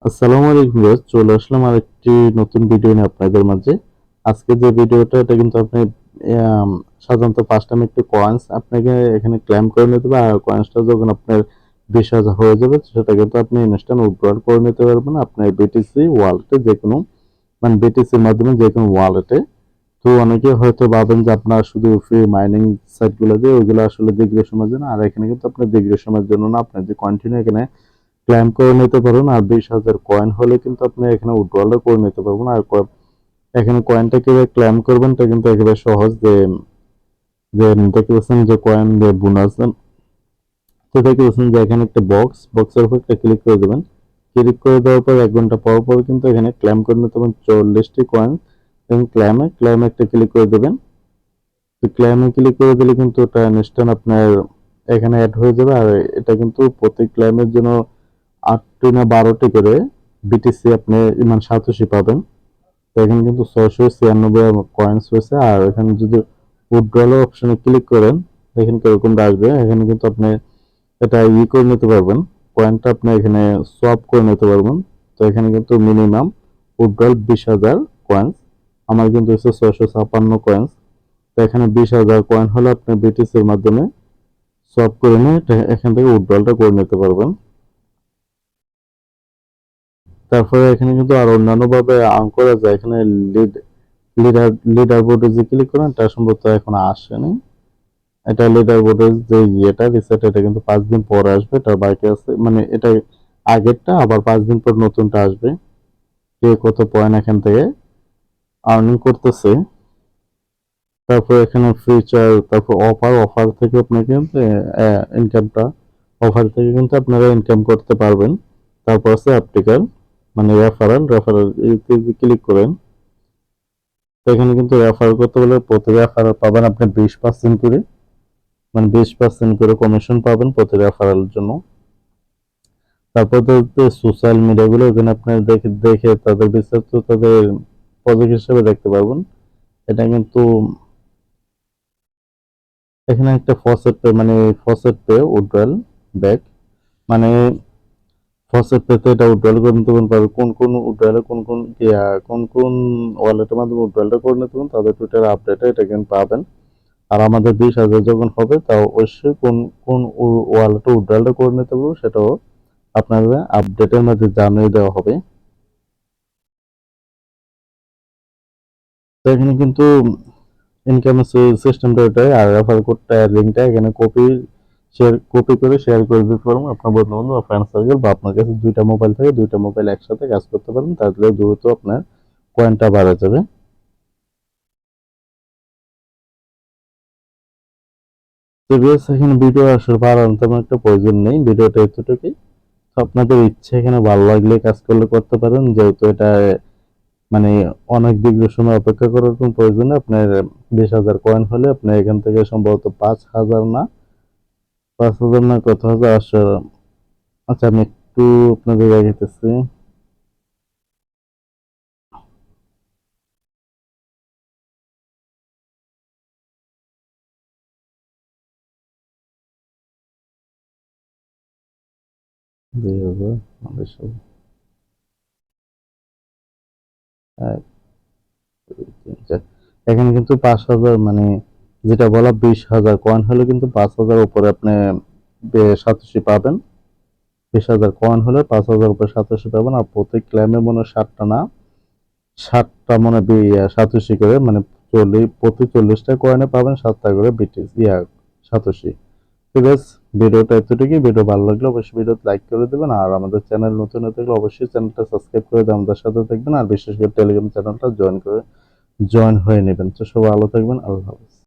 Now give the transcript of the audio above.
আসসালামু আলাইকুম ভিউয়ার্স, চলে আসলাম আরেকটি নতুন ভিডিও নিয়ে আপনাদের মাঝে। আজকে যে ভিডিওটা এটা কিন্তু আপনি সাধারণত 5টা একটি কয়েন্স আপনাকে এখানে ক্লেম করে নিতে হবে। আর কয়েন্সটা যখন আপনার 20,000 হয়ে যাবে সেটা কিন্তু আপনি ইনস্ট্যান্ট উইথড্রল করে নিতে পারবেন আপনার বিটিসি ওয়ালেটে, যেকোনো মানে বিটিসির মাধ্যমে যেকোনো ওয়ালেটে। তো অনেকে হয়তো ভাবেন যে আপনার শুধু ফ্রি মাইনিং সাইটগুলো দিয়ে ওইগুলো আসলে দীর্ঘ সময়ের জন্য, আর এখানে কিন্তু আপনার দীর্ঘ সময়ের জন্য না, আপনার যে কন্টিনিউ এখানে ক্লেম করে নিতে পারবেন। আর 20,000 কয়েন হলে কিন্তু আপনি এখানে উইথড্রলও করে নিতে পারবেন। আর এখানে কয়েনটা কিভাবে ক্লেম করবেন তা কিন্তু একেবারে সহজ। যে যে দেখতে পাচ্ছেন যে কয়েন যে বোনাস, তো দেখতে পাচ্ছেন যে এখানে একটা বক্সের উপর একটা ক্লিক করে দেবেন। ক্লিক করে দেওয়ার পর 1 ঘন্টা পর পর কিন্তু এখানে ক্লেম করে নিতে পারবেন 40টি কয়েন। এবং ক্লেমে একটা ক্লিক করে দেবেন। তো ক্লেমে ক্লিক করে দিলে কিন্তু ওটা ইনস্ট্যান্ট আপনার এখানে অ্যাড হয়ে যাবে। আর এটা কিন্তু প্রতি ক্লেমের জন্য 8টি না 12টি করে বিটিসি আপনি মানে সাতোশি পাবেন। তো এখানে কিন্তু 696 কয়েন্স রয়েছে। আর এখানে যদি উইথড্রল অপশনে ক্লিক করেন, দেখেন কিরকম আসবে। এখানে কিন্তু আপনি এটা করে নিতে পারবেন, কয়েনটা আপনি এখানে সোয়াপ করে নিতে পারবেন। তো এখানে কিন্তু মিনিমাম উইথড্রল 20,000 কয়েন্স, আমার কিন্তু হচ্ছে 656 কয়েন্স। তো এখানে 20,000 কয়েন হলে আপনি বিটিসির মাধ্যমে সোয়াপ করে নিয়ে এখান থেকে উইথড্রলটা করে নিতে পারবেন। তারপরে এখানে কিন্তু আর অন্যান্য ভাবে আর্ন করা যায়। এখানে লিড লিডার লিডার বোর্ডে যে ক্লিক করেন এটা সম্ভবত এখন আসেনি। এটা লিডার বোর্ডের যে ইয়েটা রিসেট, এটা কিন্তু 5 দিন পরে আসবে। এটা বাকি আছে, মানে এটা আগেরটা, আবার 5 দিন পর নতুনটা আসবে। কে কত পয়েন্ট এখান থেকে আর্নিং করতেছে। তারপর এখানে ফিচার, তারপর অফার থেকে আপনাকে ইনকামটা, অফার থেকে কিন্তু আপনারা ইনকাম করতে পারবেন। তারপর আছে অ্যাপ্লিকার, মানে রেফারেল ক্লিক করেন। তো এখানে কিন্তু রেফার করতে হলে প্রতি রেফারেল পাবেন আপনি 20% করে, মানে 20% করে কমিশন পাবেন প্রতি রেফারেলের জন্য। তারপর তো সোশ্যাল মিডিয়াগুলো এখানে আপনার দেখে দেখে তাদের বিস্তারিত তাদের প্রজেক্ট হিসেবে দেখতে পারবেন। এটা কিন্তু এখানে একটা ফসেট পে, মানে ফসেট পে উইথড্রল ব্যাক, মানে ফসেট পেতে এটা উইথড্রল করে নিতে পারবেন। কোন কোন উইথড্রলে কোন কোন ওয়ালেটের মাধ্যমে উইথড্রলটা করে নিতে পারবেন তাদের টুইটার আপডেটে এটা কিন্তু পাবেন। আর আমাদের 20,000 যখন হবে তাও অবশ্যই কোন কোন ওয়ালেটে উইথড্রলটা করে নিতে পারবো সেটাও আপনাদের আপডেটের মধ্যে জানিয়ে দেওয়া হবে। তো এখানে কিন্তু ইনকাম সিস্টেমটা এটাই। আর রেফার কোডটা লিঙ্কটা এখানে কপি করে শেয়ার করে দিতে পারবেন আপনার বন্ধু বান্ধব বা ফ্রেন্ড সার্কেল, বা আপনার কাছে দুইটা মোবাইল থাকে, দুইটা মোবাইল একসাথে কাজ করতে পারেন, তাহলে দ্রুত আপনার কয়েনটা বাড়া যাবে। তো ভিউয়ার্স, এখানে ভিডিও আসলে বাড়ানোর তেমন একটা প্রয়োজন নেই, ভিডিওটা এতটুকুই। তো আপনাদের ইচ্ছে এখানে ভালো লাগলে কাজ করলে করতে পারেন, যেহেতু এটা মানে অনেক দীর্ঘ সময় অপেক্ষা করার কোনো প্রয়োজন নেই। আপনার 20,000 কয়েন হলে আপনি এখান থেকে সম্ভবত 5,000 না, 5,000 না কত হাজার আসে। আচ্ছা, আমি একটু আপনাদের দেখাইতেছি। দুই হাজার 900 এখানে কিন্তু 5,000, মানে যেটা বলা 20,000 কয়েন হলে কিন্তু 5,000 উপরে আপনি সাতোশি পাবেন। 20,000 কয়েন হলে 5,000 উপরে সাতোশি পাবেন। আর প্রতি ক্লেমে মনে হয় 7টা না, 7টা মনে সাতোশি করে, মানে প্রতি 40টা কয়েনে পাবেন 7টা করে বিটিস সাতোশি। ঠিক আছে, ভিডিওটা এতটুকুই। ভিডিও ভালো লাগলে অবশ্যই ভিডিওতে লাইক করে দেবেন। আর আমাদের চ্যানেল নতুন হয়ে থাকলে অবশ্যই চ্যানেলটা সাবস্ক্রাইব করে দিয়ে আমাদের সাথে থাকবেন। আর বিশেষ করে টেলিগ্রাম চ্যানেলটা জয়েন হয়ে নেবেন। তো সবাই ভালো থাকবেন। আল্লাহ হাফেজ।